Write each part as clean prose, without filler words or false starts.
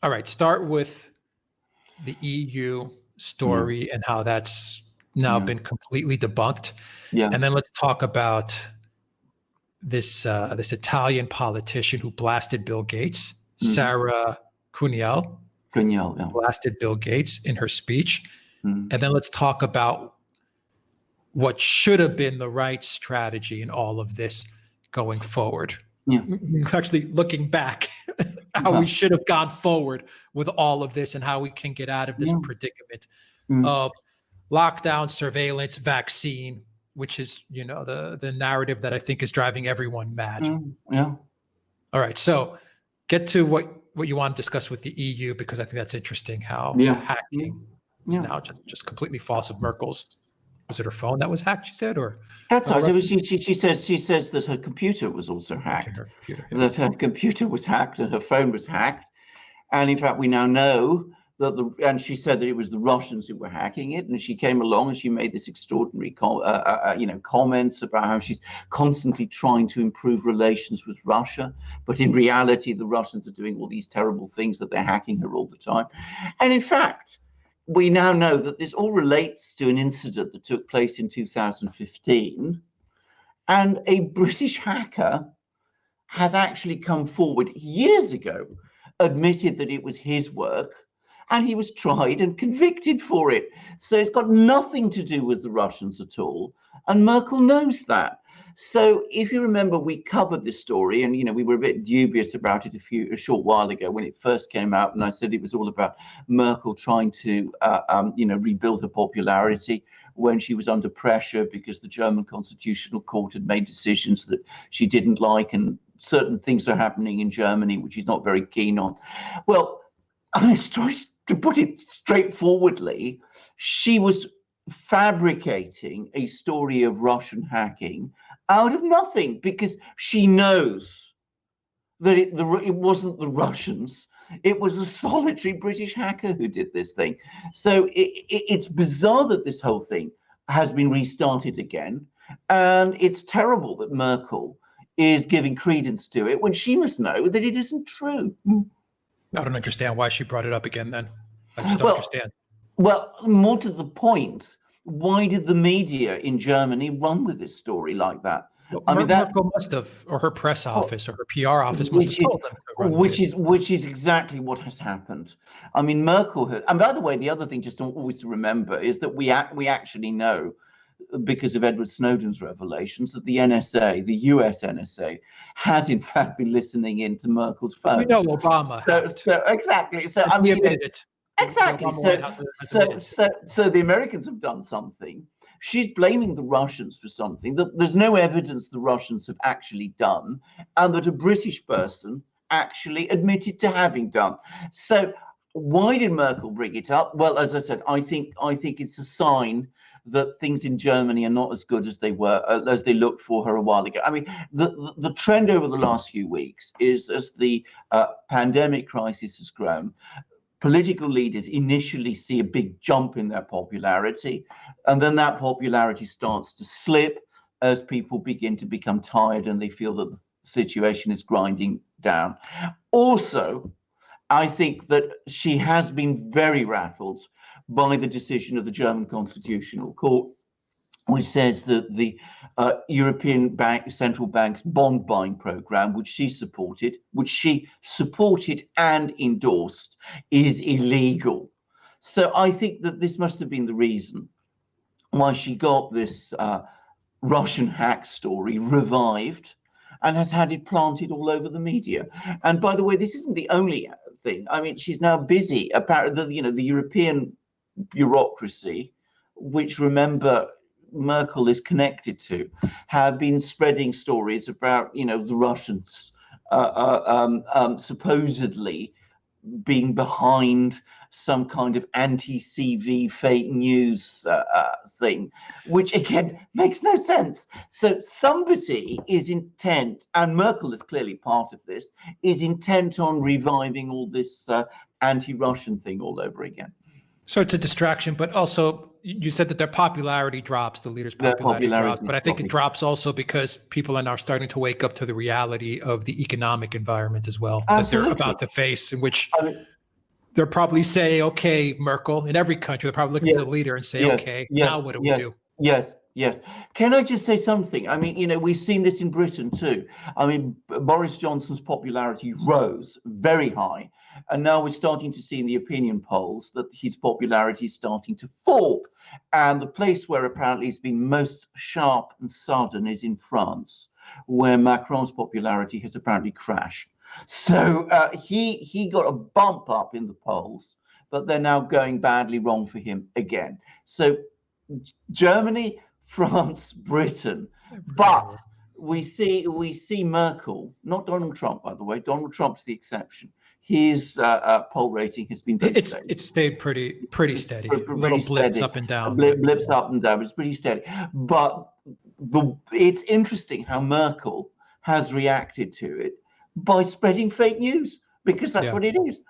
All right, start with the EU story and how that's now been completely debunked. Yeah. And then let's talk about this Italian politician who blasted Bill Gates, Sara Cunial. Cunial, yeah. Blasted Bill Gates in her speech. And then let's talk about what should have been the right strategy in all of this going forward. Yeah. Actually, looking back, how we should have gone forward with all of this and how we can get out of this predicament of lockdown, surveillance, vaccine, which is, the narrative that I think is driving everyone mad. Yeah. All right. So get to what you want to discuss with the EU, because I think that's interesting how hacking is now just completely false of Merkel's. Was it her phone that was hacked, she said? Or that's right. She says that her computer was also hacked. That her computer was hacked and her phone was hacked. And in fact, we now know that and she said that it was the Russians who were hacking it. And she came along and she made this extraordinary comments about how she's constantly trying to improve relations with Russia. But in reality, the Russians are doing all these terrible things, that they're hacking her all the time. And in fact, we now know that this all relates to an incident that took place in 2015. And a British hacker has actually come forward years ago, admitted that it was his work, and he was tried and convicted for it. So it's got nothing to do with the Russians at all. And Merkel knows that. So if you remember, we covered this story, and we were a bit dubious about it a short while ago when it first came out, and I said it was all about Merkel trying to rebuild her popularity when she was under pressure because the German Constitutional Court had made decisions that she didn't like, and certain things are happening in Germany which she's not very keen on. Well, to put it straightforwardly, she was fabricating a story of Russian hacking out of nothing, because she knows that it wasn't the Russians, it was a solitary British hacker who did this thing. So it's bizarre that this whole thing has been restarted again, and it's terrible that Merkel is giving credence to it when she must know that it isn't true. I don't understand why she brought it up again then. I just don't understand. Well, more to the point, why did the media in Germany run with this story like that? Well, Merkel must have, or her press office or her PR office must have told them to run with it. Which is exactly what has happened. I mean, Merkel had, and by the way, the other thing just always to remember is that we actually know, because of Edward Snowden's revelations, that the NSA, the US NSA, has in fact been listening in to Merkel's phone. We know Obama. So exactly. So I mean, exactly. So the Americans have done something. She's blaming the Russians for something that there's no evidence the Russians have actually done, and that a British person actually admitted to having done. So why did Merkel bring it up? Well, as I said, I think it's a sign that things in Germany are not as good as they were, as they looked for her a while ago. I mean, the trend over the last few weeks is, as the pandemic crisis has grown, political leaders initially see a big jump in their popularity, and then that popularity starts to slip as people begin to become tired and they feel that the situation is grinding down. Also, I think that she has been very rattled by the decision of the German Constitutional Court, which says that the European Central Bank's bond buying program, which she supported and endorsed, is illegal. So I think that this must have been the reason why she got this Russian hack story revived and has had it planted all over the media. And by the way, this isn't the only thing. I mean, she's now busy. Apparently, the European bureaucracy, which, remember, Merkel is connected to, have been spreading stories about, the Russians supposedly being behind some kind of anti-CV fake news thing, which again makes no sense. So somebody is intent, and Merkel is clearly part of this, is intent on reviving all this anti-Russian thing all over again. So it's a distraction, but also you said that their popularity drops, the leaders' popularity drops, but I think it drops also because people are now starting to wake up to the reality of the economic environment as well, that they're about to face, in which they're probably saying, okay, Merkel, in every country, they're probably looking to the leader and say, okay, now what do we do? Yes. Can I just say something? I mean, we've seen this in Britain too. I mean, Boris Johnson's popularity rose very high. And now we're starting to see in the opinion polls that his popularity is starting to fall. And the place where apparently it's been most sharp and sudden is in France, where Macron's popularity has apparently crashed. So he got a bump up in the polls, but they're now going badly wrong for him again. So Germany, France, Britain, but we see Merkel, not Donald Trump, by the way. Donald Trump's the exception. His poll rating has been very steady. It's stayed pretty steady. Little blips steady. up and down. Blips up and down. It's pretty steady. But it's interesting how Merkel has reacted to it by spreading fake news, because that's what it is.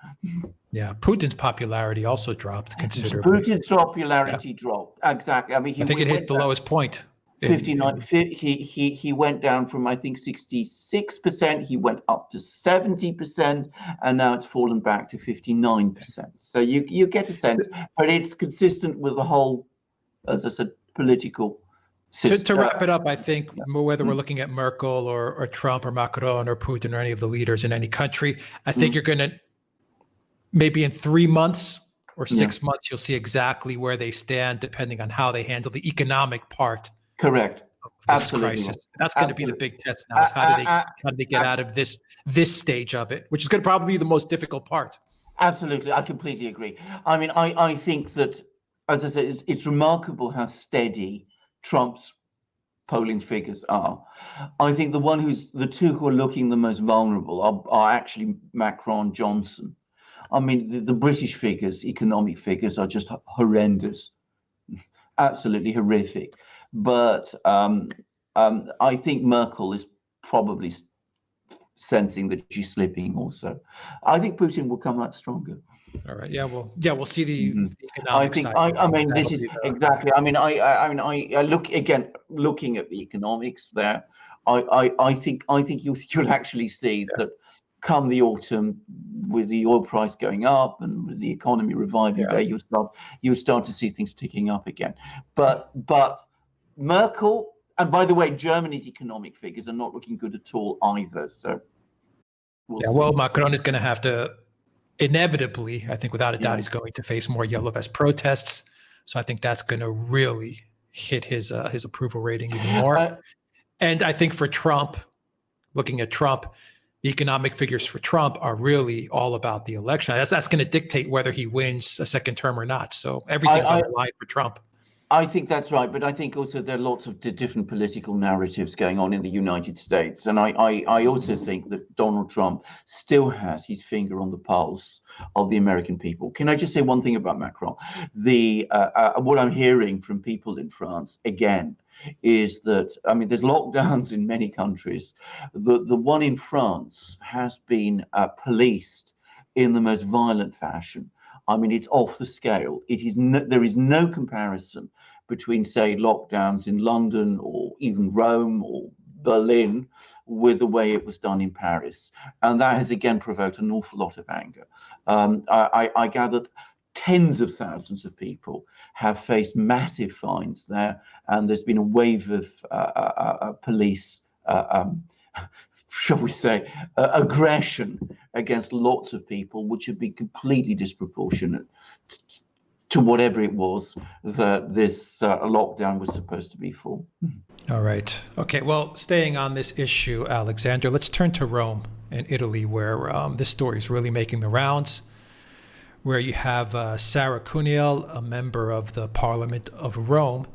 Yeah, Putin's popularity also dropped considerably. Putin's popularity dropped. Exactly. I mean, I think it hit the lowest point. 59. He went down from, I think, 66%. He went up to 70%, and now it's fallen back to 59%. So you get a sense, but it's consistent with the whole, as I said, political system. To wrap it up, I think whether we're looking at Merkel or Trump or Macron or Putin or any of the leaders in any country, I think you're going to, maybe in 3 months or 6 months, you'll see exactly where they stand, depending on how they handle the economic part. Correct. Of this crisis. That's going to be the big test now. Is how do they get out of this stage of it, which is going to probably be the most difficult part. Absolutely, I completely agree. I mean, I think that, as I said, it's remarkable how steady Trump's polling figures are. I think the two who are looking the most vulnerable are actually Macron, Johnson. I mean, the British figures, economic figures, are just horrendous, absolutely horrific. But I think Merkel is probably sensing that she's slipping also. I think Putin will come out stronger. All right. Yeah. We'll see the economic side. I mean, this is exactly. I mean, I looking at the economics there. I think you'll actually see that come the autumn, with the oil price going up and with the economy reviving, there you'll start to see things ticking up again. But Merkel, and by the way, Germany's economic figures are not looking good at all either. So well, Macron is going to have to inevitably, I think without a doubt, he's going to face more yellow vest protests. So I think that's going to really hit his approval rating even more. And I think for Trump, looking at Trump, the economic figures for Trump are really all about the election. That's going to dictate whether he wins a second term or not. So everything's on the line for Trump. I think that's right, but I think also there are lots of different political narratives going on in the United States, and I also think that Donald Trump still has his finger on the pulse of the American people. Can I just say one thing about Macron? What I'm hearing from people in France again is that, I mean, there's lockdowns in many countries. The one in France has been policed in the most violent fashion. I mean, it's off the scale. There is no comparison between, say, lockdowns in London or even Rome or Berlin with the way it was done in Paris. And that has again provoked an awful lot of anger. I gathered tens of thousands of people have faced massive fines there, and there's been a wave of police shall we say, aggression against lots of people, which would be completely disproportionate to whatever it was that this lockdown was supposed to be for. All right. Okay. Well, staying on this issue, Alexander, let's turn to Rome and Italy, where this story is really making the rounds, where you have Sara Cunial, a member of the Parliament of Rome,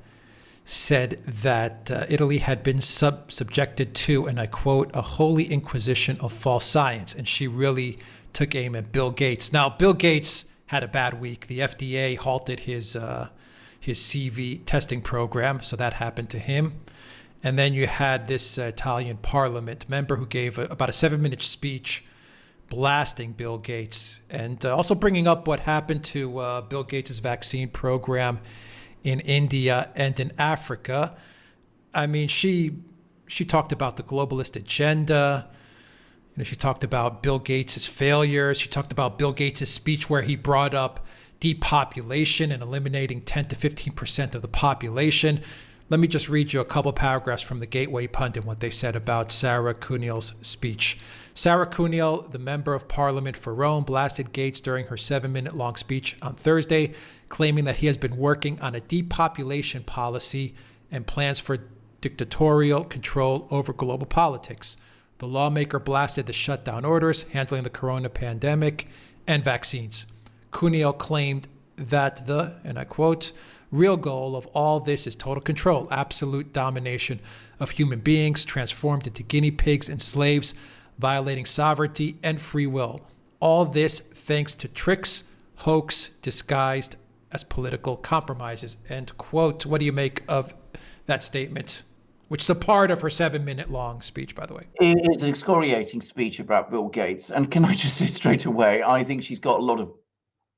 said that Italy had been subjected to, and I quote, a holy inquisition of false science. And she really took aim at Bill Gates. Now, Bill Gates had a bad week. The FDA halted his CV testing program, so that happened to him. And then you had this Italian parliament member who gave about a 7-minute speech blasting Bill Gates, and also bringing up what happened to Bill Gates' vaccine program in India and in Africa. I mean, she talked about the globalist agenda. She talked about Bill Gates' failures. She talked about Bill Gates' speech where he brought up depopulation and eliminating 10 to 15% of the population. Let me just read you a couple paragraphs from the Gateway Pundit, what they said about Sara Cunial's speech. Sara Cunial, the member of parliament for Rome, blasted Gates during her 7-minute long speech on Thursday, claiming that he has been working on a depopulation policy and plans for dictatorial control over global politics. The lawmaker blasted the shutdown orders, handling the corona pandemic, and vaccines. Cunial claimed that the, and I quote, real goal of all this is total control, absolute domination of human beings, transformed into guinea pigs and slaves, violating sovereignty and free will. All this thanks to tricks, hoax, disguised as political compromises, end quote. What do you make of that statement? Which is a part of her 7-minute long speech, by the way. It is an excoriating speech about Bill Gates. And can I just say straight away, I think she's got a lot of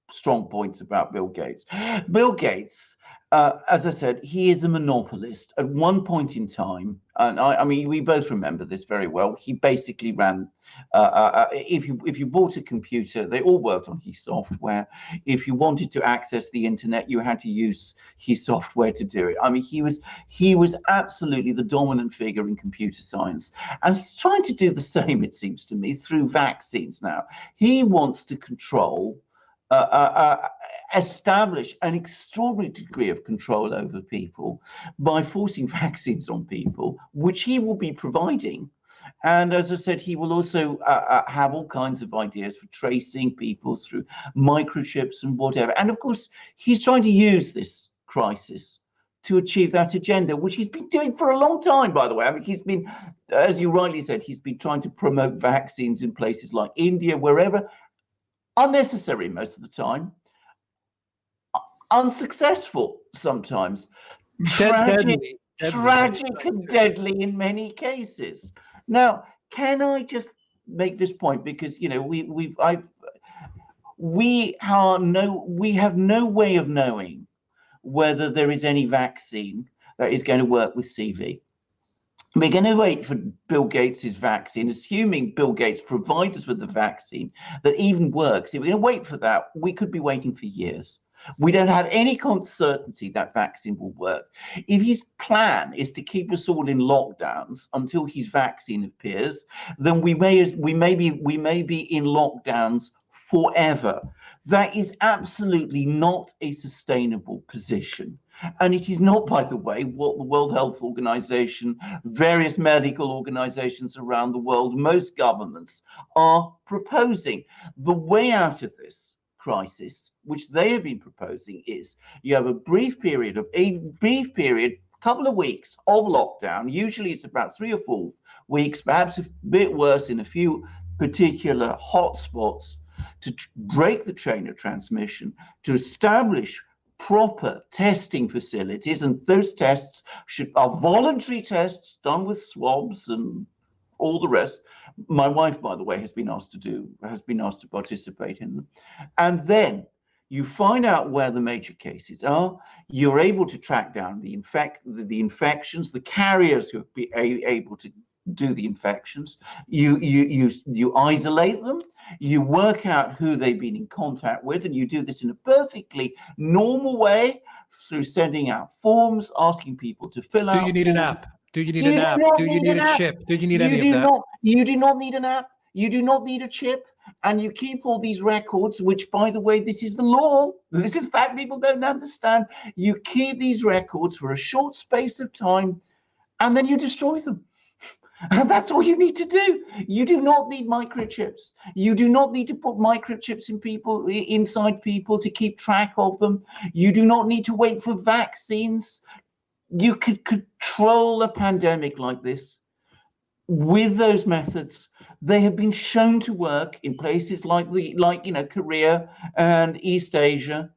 strong points about Bill Gates. Bill Gates, as I said, he is a monopolist. At one point in time, and I mean, we both remember this very well, he basically ran, if you bought a computer, they all worked on his software. If you wanted to access the internet, you had to use his software to do it. I mean, he was absolutely the dominant figure in computer science. And he's trying to do the same, it seems to me, through vaccines now. He wants to control establish an extraordinary degree of control over people by forcing vaccines on people, which he will be providing. And as I said, he will also have all kinds of ideas for tracing people through microchips and whatever. And of course, he's trying to use this crisis to achieve that agenda, which he's been doing for a long time, by the way. I mean, he's been, as you rightly said, he's been trying to promote vaccines in places like India, wherever, unnecessary most of the time, unsuccessful sometimes, tragic and deadly in many cases. Now, can I just make this point, because you know we have no way of knowing whether there is any vaccine that is going to work with CV. We're going to wait for Bill Gates's vaccine, assuming Bill Gates provides us with the vaccine that even works. If we're going to wait for that, we could be waiting for years. We don't have any certainty that vaccine will work. If his plan is to keep us all in lockdowns until his vaccine appears, then we may be in lockdowns forever. That is absolutely not a sustainable position. And it is not, by the way, what the World Health Organization, various medical organizations around the world, most governments are proposing. The way out of this crisis, which they have been proposing, is you have a brief period, couple of weeks of lockdown. Usually it's about 3 or 4 weeks, perhaps a bit worse in a few particular hotspots, to break the chain of transmission, to establish proper testing facilities, and those tests are voluntary tests done with swabs and all the rest. My wife, by the way, has been asked to participate in them. And then you find out where the major cases are. You're able to track down the infections, the carriers who be able to do the infections. You isolate them. You work out who they've been in contact with, and you do this in a perfectly normal way through sending out forms, asking people to fill out. Do you need an app? Do you need an app? Do you need a chip? Do you need any of that? You do not need an app. You do not need a chip. And you keep all these records, which, by the way, this is the law. This is fact people don't understand. You keep these records for a short space of time, and then you destroy them. And that's all you need to do. You do not need microchips. You do not need to put microchips inside people to keep track of them. You do not need to wait for vaccines. You could control a pandemic like this with those methods. They have been shown to work in places like Korea and East Asia.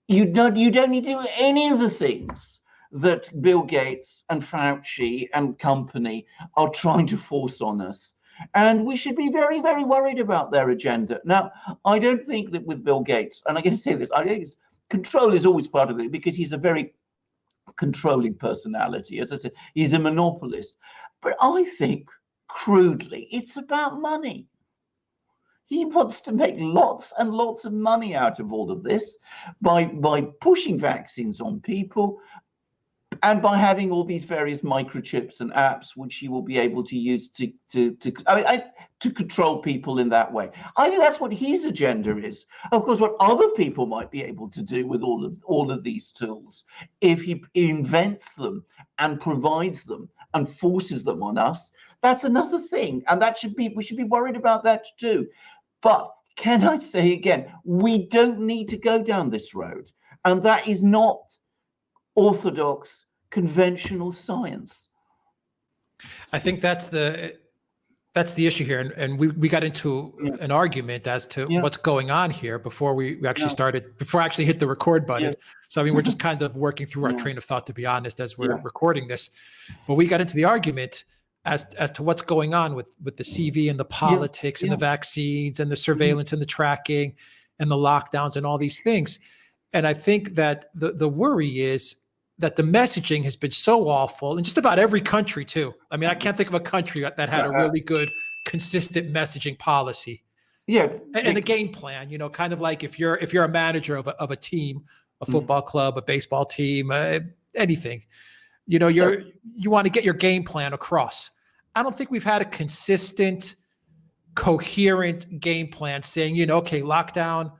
You don't need to do any of the things that Bill Gates and Fauci and company are trying to force on us. And we should be very, very worried about their agenda. Now, I don't think that with Bill Gates, and I'm going to say this, I think control is always part of it, because he's a very controlling personality. As I said, he's a monopolist. But I think crudely, it's about money. He wants to make lots and lots of money out of all of this by pushing vaccines on people, and by having all these various microchips and apps which he will be able to use to control people in that way. I think that's what his agenda is. Of course, what other people might be able to do with all of these tools, if he invents them and provides them and forces them on us, that's another thing, and we should be worried about that too. But can I say again, we don't need to go down this road, and that is not orthodox conventional science. I think that's the issue here, and we got into an argument as to what's going on here before we actually started, before I actually hit the record button. So I mean, we're just kind of working through our train of thought, to be honest, as we're recording this. But we got into the argument as to what's going on with the CV and the politics and the vaccines and the surveillance and the tracking and the lockdowns and all these things. And I think that the worry is that the messaging has been so awful in just about every country too. I mean, I can't think of a country that had a really good, consistent messaging policy. Yeah, and the game plan. You know, kind of like if you're a manager of a team, a football club, a baseball team, anything. You know, you want to get your game plan across. I don't think we've had a consistent, coherent game plan saying, you know, okay, lockdown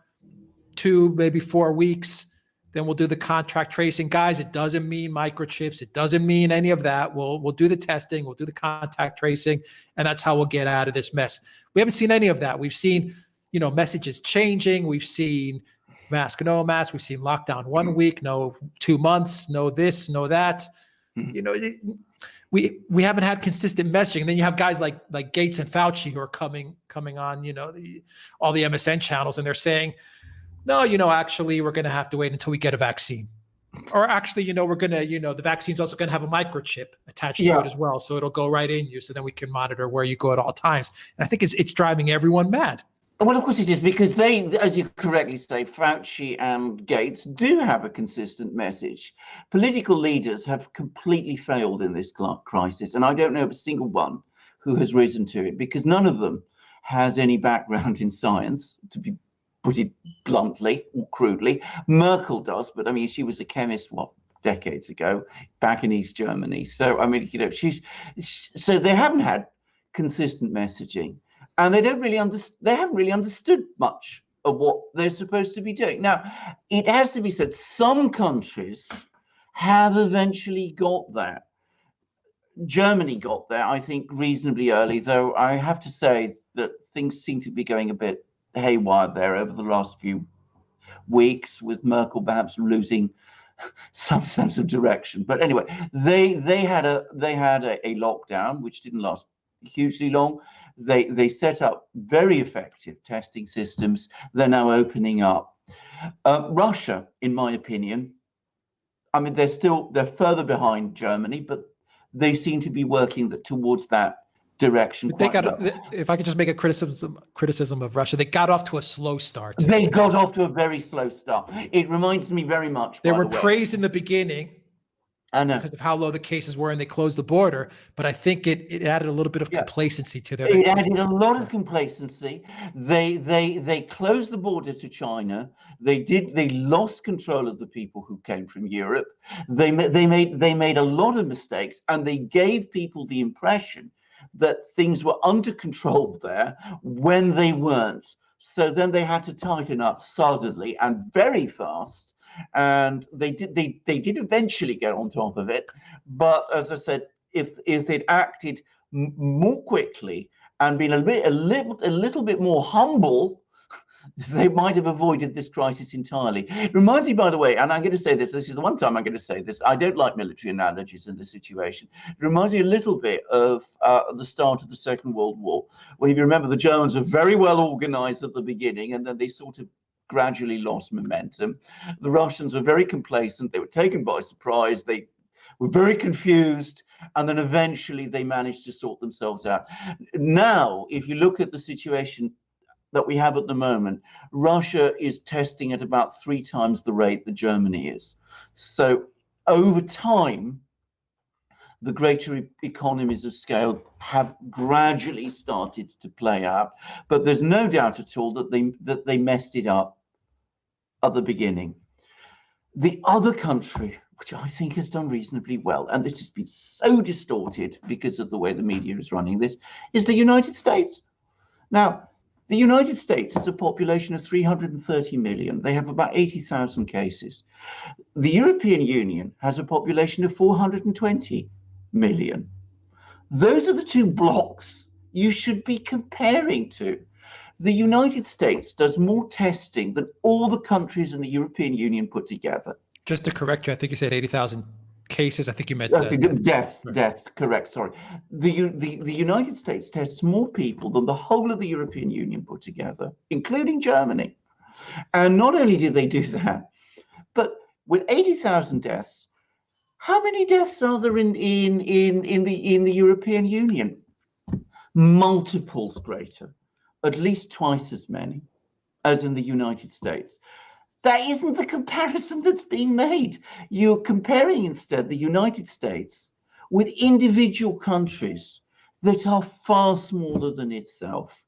2, maybe 4 weeks. Then we'll do the contact tracing. Guys, it doesn't mean microchips. It doesn't mean any of that. We'll do the testing. We'll do the contact tracing. And that's how we'll get out of this mess. We haven't seen any of that. We've seen, you know, messages changing. We've seen mask, no mask. We've seen lockdown 1 week, no 2 months, no this, no that. You know, we haven't had consistent messaging. And then you have guys like Gates and Fauci who are coming on, you know, all the MSN channels, and they're saying, no, you know, actually, we're going to have to wait until we get a vaccine. Or actually, you know, we're going to, you know, the vaccine's also going to have a microchip attached to it as well. So it'll go right in you. So then we can monitor where you go at all times. And I think it's driving everyone mad. Well, of course it is, because they, as you correctly say, Fauci and Gates do have a consistent message. Political leaders have completely failed in this crisis. And I don't know of a single one who has risen to it, because none of them has any background in science, to be put it bluntly or crudely. Merkel does, but I mean, she was a chemist, decades ago, back in East Germany. So, I mean, you know, so they haven't had consistent messaging, and they haven't really understood much of what they're supposed to be doing. Now, it has to be said, some countries have eventually got there. Germany got there, I think, reasonably early, though I have to say that things seem to be going a bit haywire there over the last few weeks, with Merkel perhaps losing some sense of direction. But anyway, they had a lockdown which didn't last hugely long. They set up very effective testing systems. They're now opening up. Russia, in my opinion, I mean, they're further behind Germany, but they seem to be working towards that direction. If I could just make a criticism of Russia, they got off to a slow start. They got off to a very slow start. It reminds me very much. They were praised in the beginning, I know, because of how low the cases were, and they closed the border. But I think it added a little bit of complacency to their. It added a lot of complacency. They closed the border to China. They lost control of the people who came from Europe. They made a lot of mistakes, and they gave people the impression that things were under control there when they weren't. So then they had to tighten up suddenly and very fast. And they did eventually get on top of it. But as I said, if they'd acted more quickly and been a little bit more humble, they might have avoided this crisis entirely. It reminds me, by the way, and I'm going to say this is the one time I'm going to say this, I don't like military analogies in this situation. It reminds me a little bit of the start of the Second World War, when, if you remember, the Germans were very well organized at the beginning, and then they sort of gradually lost momentum. The Russians were very complacent. They were taken by surprise. They were very confused, and then eventually they managed to sort themselves out. Now, if you look at the situation that we have at the moment, Russia is testing at about 3 times the rate that Germany is. So over time, the greater economies of scale have gradually started to play out. But there's no doubt at all that they messed it up at the beginning. The other country, which I think has done reasonably well, and this has been so distorted because of the way the media is running this, is the United States. Now, the United States has a population of 330 million. They have about 80,000 cases. The European Union has a population of 420 million. Those are the two blocks you should be comparing to. The United States does more testing than all the countries in the European Union put together. Just to correct you, I think you said 80,000 cases. I think you meant deaths. Correct. Sorry. The United States tests more people than the whole of the European Union put together, including Germany. And not only do they do that, but with 80,000 deaths, how many deaths are there in the European Union? Multiples greater, at least twice as many as in the United States. That isn't the comparison that's being made. You're comparing instead the United States with individual countries that are far smaller than itself.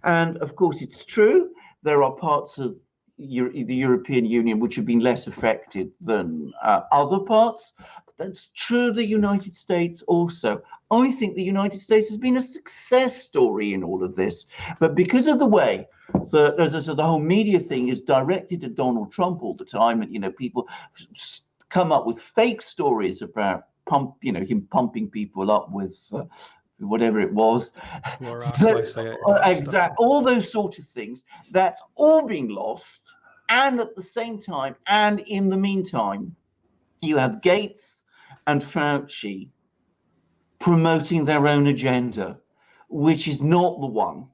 And of course, it's true, there are parts of the European Union which have been less affected than other parts. But that's true of the United States also. I think the United States has been a success story in all of this. But because of the way that, as I said, the whole media thing is directed at Donald Trump all the time, and people come up with fake stories about him pumping people up with whatever it was. Exactly. All those sort of things, that's all being lost. And at the same time, and in the meantime, you have Gates and Fauci promoting their own agenda, which is not the one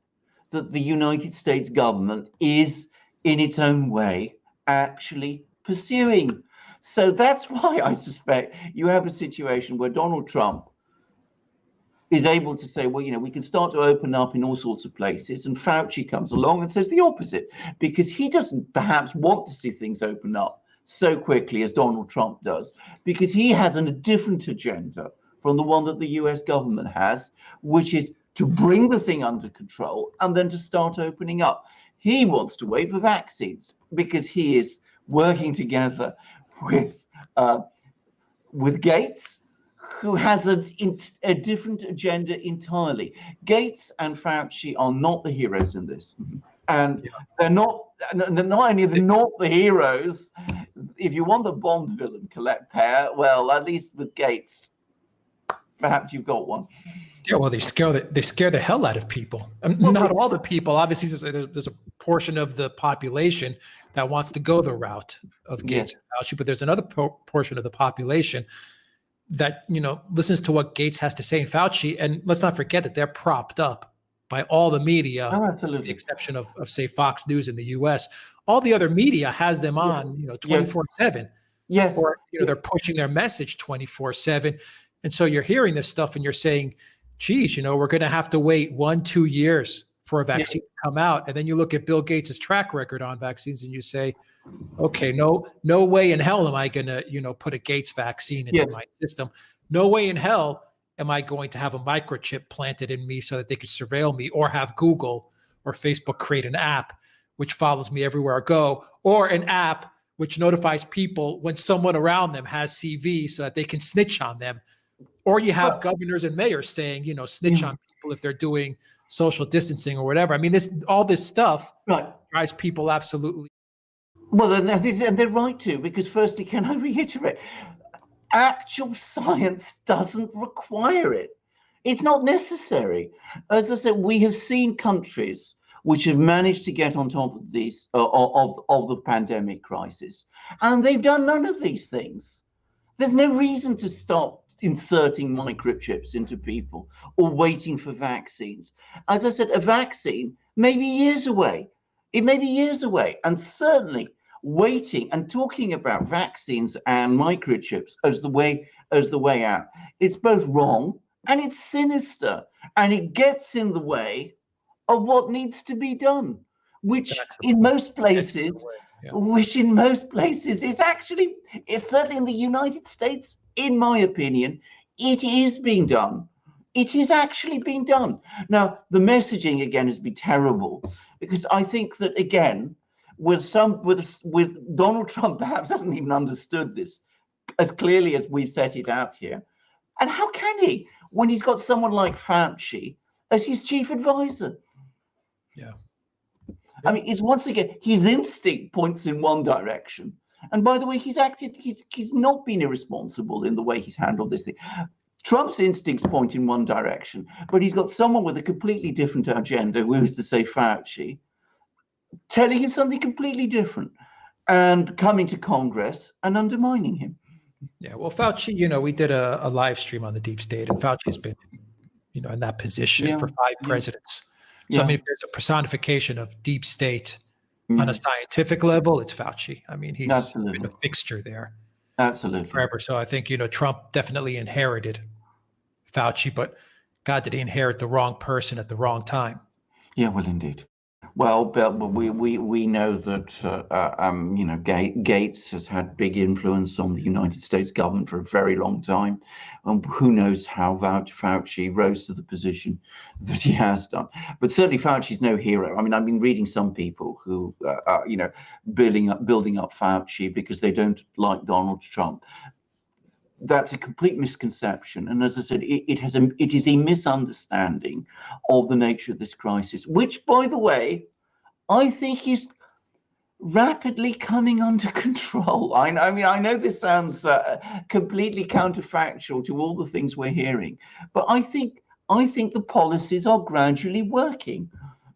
that the United States government is, in its own way, actually pursuing. So that's why I suspect you have a situation where Donald Trump is able to say, well, we can start to open up in all sorts of places, and Fauci comes along and says the opposite, because he doesn't perhaps want to see things open up so quickly as Donald Trump does, because he has a different agenda from the one that the US government has, which is to bring the thing under control and then to start opening up. He wants to wait for vaccines because he is working together with Gates, who has a different agenda entirely. Gates and Fauci are not the heroes in this. And they're not only not the heroes. If you want a Bond villain pair, well, at least with Gates, perhaps you've got one. Yeah, well, they scare the hell out of people. Not all the people. Obviously, there's a portion of the population that wants to go the route of Gates and Fauci, but there's another portion of the population that listens to what Gates has to say in Fauci. And let's not forget that they're propped up by all the media, with the exception of say Fox News in the US. All the other media has them on 24/7. Yes. Or they're pushing their message 24/7. And so you're hearing this stuff and you're saying, geez, we're going to have to wait 1-2 years for a vaccine to come out. And then you look at Bill Gates' track record on vaccines and you say, okay, no way in hell am I going to, put a Gates vaccine into my system. No way in hell am I going to have a microchip planted in me so that they can surveil me, or have Google or Facebook create an app which follows me everywhere I go, or an app which notifies people when someone around them has CV so that they can snitch on them. Or you have governors and mayors saying, snitch on people if they're doing social distancing or whatever. I mean, all this stuff drives people absolutely. Well, and they're right to, because firstly, can I reiterate, actual science doesn't require it. It's not necessary. As I said, we have seen countries which have managed to get on top of these of the pandemic crisis, and they've done none of these things. There's no reason to stop inserting microchips into people or waiting for vaccines. As I said, a vaccine may be years away. It may be years away, and certainly waiting and talking about vaccines and microchips as the way out, it's both wrong and it's sinister, and it gets in the way of what needs to be done, which in most places is actually, it's certainly in the United States, in my opinion, it is being done. It is actually being done. Now, the messaging again has been terrible, because I think that again, with Donald Trump perhaps hasn't even understood this as clearly as we set it out here. And how can he, when he's got someone like Fauci as his chief advisor? Yeah. I mean, it's once again, his instinct points in one direction. And by the way, he's not been irresponsible in the way he's handled this thing. Trump's instincts point in one direction, but he's got someone with a completely different agenda, who is to say Fauci, telling him something completely different and coming to Congress and undermining him. Yeah, well, Fauci, we did a live stream on the deep state, and Fauci's been, in that position for 5 presidents. So, I mean, if there's a personification of deep state on a scientific level, it's Fauci. I mean, he's been a fixture there. Absolutely. Forever. So I think, Trump definitely inherited Fauci, but God, did he inherit the wrong person at the wrong time? Yeah, well, indeed. Well, but we know that Gates has had big influence on the United States government for a very long time, and who knows how Fauci rose to the position that he has done. But certainly Fauci's no hero. I mean, I've been reading some people who building up Fauci because they don't like Donald Trump. That's a complete misconception, and as I said, it is a misunderstanding of the nature of this crisis, which, by the way, I think is rapidly coming under control. I mean, I know this sounds completely counterfactual to all the things we're hearing, but I think the policies are gradually working.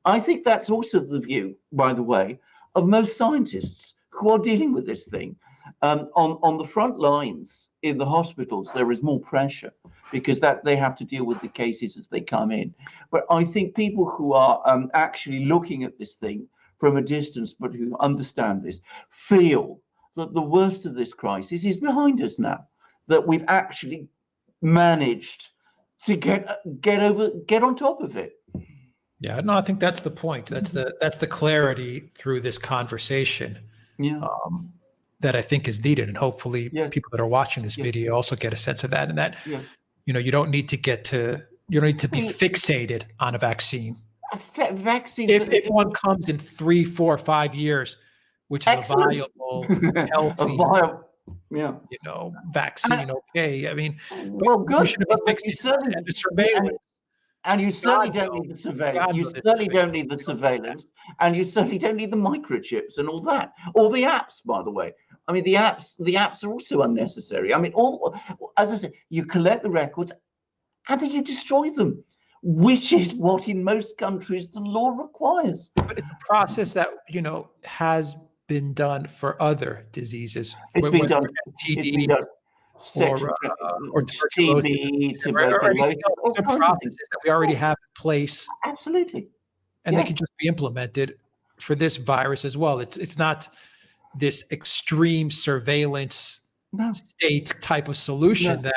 I think that's also the view, by the way, of most scientists who are dealing with this thing. On the front lines in the hospitals, there is more pressure because that they have to deal with the cases as they come in. But I think people who are actually looking at this thing from a distance, but who understand this, feel that the worst of this crisis is behind us now, that we've actually managed to get on top of it. Yeah, no, I think that's the point. That's the clarity through this conversation. Yeah. That I think is needed, and hopefully people that are watching this video also get a sense of that, and that you don't need to be fixated on a vaccine. Vaccine. If one comes in 3, 4, 5 years, which is a viable, healthy, vaccine, okay. I mean, well, good. But you certainly the surveillance. And you certainly don't need the surveillance. You certainly don't need the surveillance, and you certainly don't need the microchips and all that, or the apps. By the way, I mean the apps are also unnecessary. I mean, as I said, you collect the records, and then you destroy them, which is what in most countries the law requires. But it's a process that has been done for other diseases. It's been done. Or TB, tuberculosis, all processes that we already have in place. Absolutely. And they can just be implemented for this virus as well. It's not this extreme surveillance state type of solution that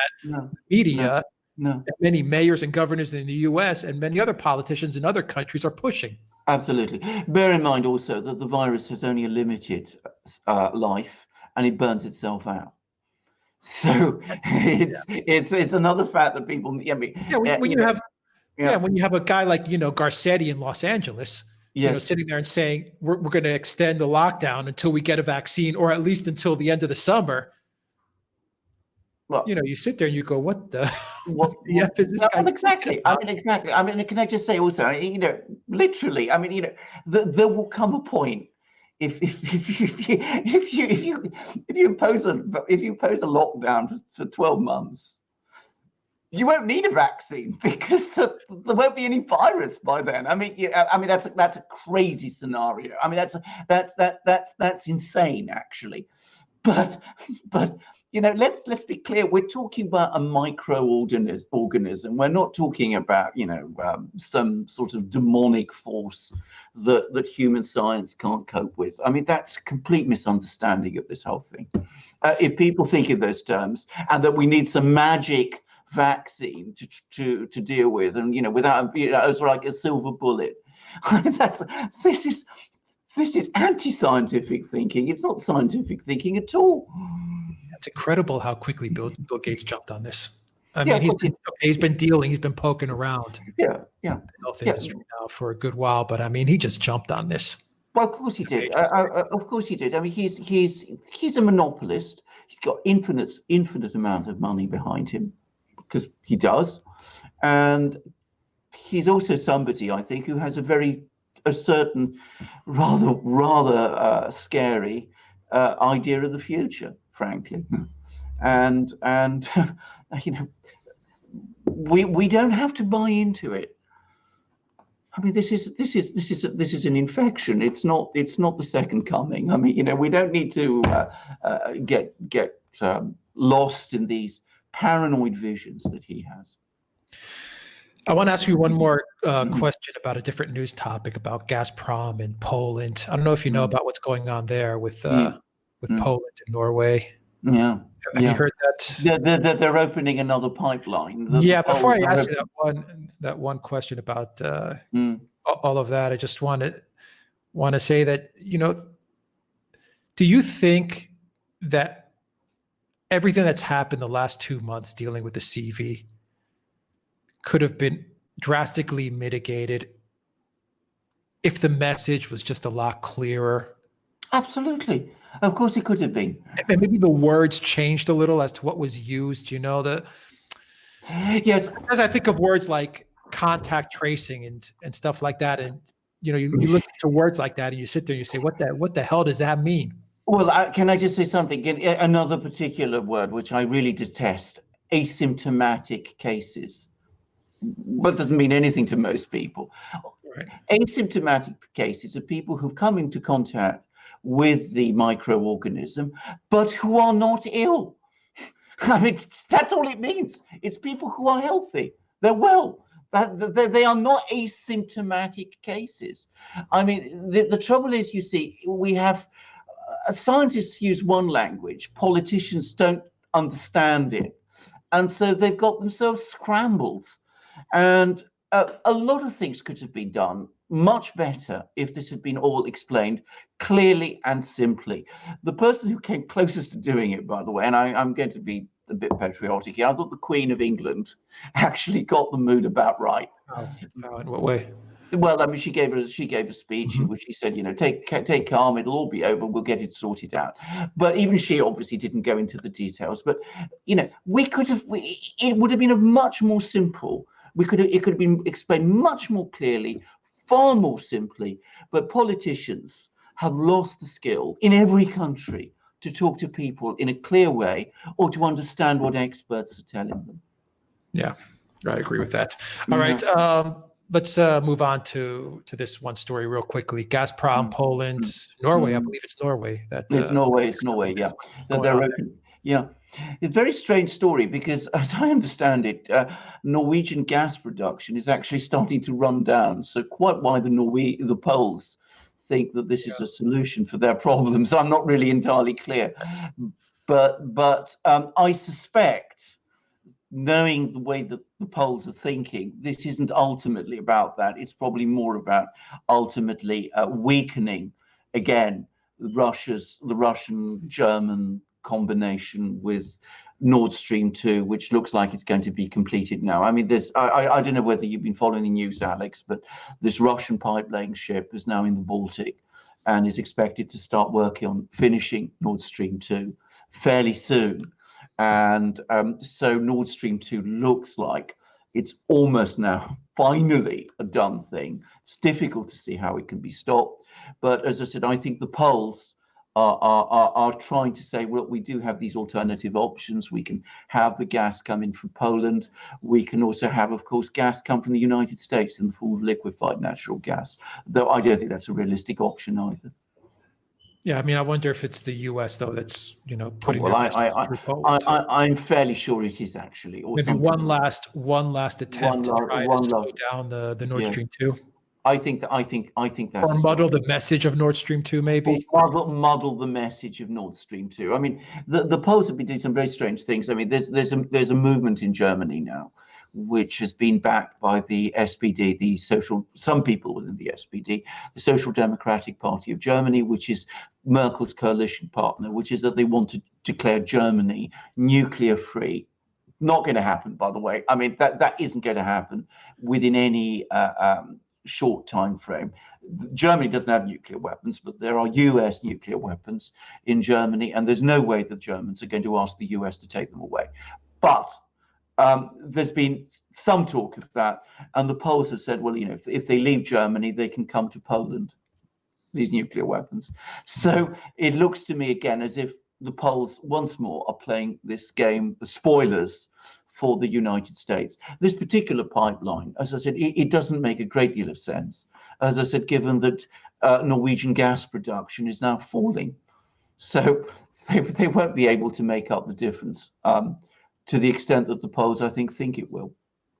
media, and many mayors and governors in the US and many other politicians in other countries are pushing. Absolutely. Bear in mind also that the virus has only a limited life, and it burns itself out. So it's another fact that people. I mean, when you have a guy like Garcetti in Los Angeles, sitting there and saying we're going to extend the lockdown until we get a vaccine, or at least until the end of the summer. Well, you sit there and you go, what the F is this guy? Exactly. I mean, exactly. I mean, can I just say also, literally, I mean, there will come a point. If you impose a lockdown for 12 months, you won't need a vaccine because there won't be any virus by then. I mean, that's a crazy scenario. I mean, that's insane actually. But let's be clear. We're talking about a microorganism. We're not talking about some sort of demonic force that human science can't cope with. I mean, that's a complete misunderstanding of this whole thing. If people think in those terms, and that we need some magic vaccine to deal with, and without it's like a silver bullet. This is anti-scientific thinking. It's not scientific thinking at all. It's incredible how quickly Bill Gates jumped on this. I mean, he's been dealing, he's been poking around. Yeah. The health industry now for a good while, but I mean, he just jumped on this. Well, of course he did. Of course he did. I mean, he's a monopolist. He's got infinite amount of money behind him, because he does, and he's also somebody, I think, who has a certain rather scary idea of the future, frankly, and you know, we don't have to buy into it. I mean, this is an infection. It's not the second coming. I mean, you know, we don't need to get lost in these paranoid visions that he has. I want to ask you one more question about a different news topic about Gazprom in Poland. I don't know if you know about what's going on there with Poland and Norway. Yeah. Have you heard that? They're opening another pipeline. Before I ask you that one question about all of that, I just want to say that, you know, do you think that everything that's happened the last 2 months dealing with the CV could have been drastically mitigated if the message was just a lot clearer? Absolutely. Of course it could have been. And maybe the words changed a little as to what was used, you know, yes. Because I think of words like contact tracing and stuff like that. And, you know, you look to words like that and you sit there and you say, what the hell does that mean? Well, can I just say something? Another particular word, which I really detest, asymptomatic cases. But doesn't mean anything to most people. Right. Asymptomatic cases are people who've come into contact with the microorganism, but who are not ill. I mean, that's all it means. It's people who are healthy. They're well. They are not asymptomatic cases. I mean, the trouble is, you see, we have scientists use one language, politicians don't understand it. And so they've got themselves scrambled. And a lot of things could have been done much better if this had been all explained clearly and simply. The person who came closest to doing it, by the way, and I'm going to be a bit patriotic here, I thought the Queen of England actually got the mood about right. Oh, in what way? Well, I mean, she gave a speech in which she said, you know, take calm, it'll all be over, we'll get it sorted out. But even she obviously didn't go into the details. But, you know, it would have been a much more simple. It could have been explained much more clearly, far more simply. But politicians have lost the skill in every country to talk to people in a clear way or to understand what experts are telling them. Yeah, I agree with that. All right. Let's move on to this one story real quickly. Gazprom, Poland, Norway. I believe it's Norway. It's Norway. Yeah, they're open. Yeah, it's a very strange story because, as I understand it, Norwegian gas production is actually starting to run down. So quite why the Poles think that this is a solution for their problems, I'm not really entirely clear. But I suspect, knowing the way that the Poles are thinking, this isn't ultimately about that. It's probably more about ultimately weakening again the Russian-German combination with Nord Stream 2, which looks like it's going to be completed now. I mean, I don't know whether you've been following the news, Alex, but this Russian pipe-laying ship is now in the Baltic and is expected to start working on finishing Nord Stream 2 fairly soon. And so Nord Stream 2 looks like it's almost now finally a done thing. It's difficult to see how it can be stopped. But as I said, I think the Poles are trying to say, well, we do have these alternative options. We can have the gas come in from Poland. We can also have, of course, gas come from the United States in the form of liquefied natural gas, though I don't think that's a realistic option either. Yeah, I mean, I wonder if it's the U.S. though that's, you know, putting. Well, I'm fairly sure it is actually. Or maybe one last attempt to try to slow down the Nord Stream 2. I think that. Or muddle the message of Nord Stream 2, maybe. Or muddle the message of Nord Stream 2. I mean, the Poles have been doing some very strange things. I mean, there's a movement in Germany now, which has been backed by the SPD, some people within the SPD, the Social Democratic Party of Germany, which is Merkel's coalition partner, which is that they want to declare Germany nuclear free Not going to happen, by the way. I mean, that isn't going to happen within any short time frame. Germany doesn't have nuclear weapons, but there are US nuclear weapons in Germany, and there's no way the Germans are going to ask the US to take them away. But there's been some talk of that, and the Poles have said, well, if they leave Germany, they can come to Poland, these nuclear weapons. So it looks to me again as if the Poles once more are playing this game, the spoilers for the United States. This particular pipeline, as I said, it doesn't make a great deal of sense. As I said, given that Norwegian gas production is now falling. So they won't be able to make up the difference to the extent that the Poles, I think it will.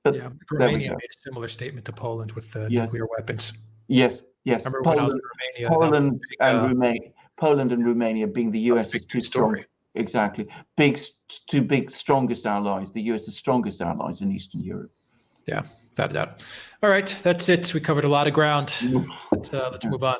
But yeah, Romania made a similar statement to Poland with the nuclear weapons. Yes. I remember when I was in Romania. Poland and Romania being the US's two strong, exactly, two big strongest allies, the US's strongest allies in Eastern Europe. Yeah, without a doubt. All right, that's it. We covered a lot of ground. Let's move on.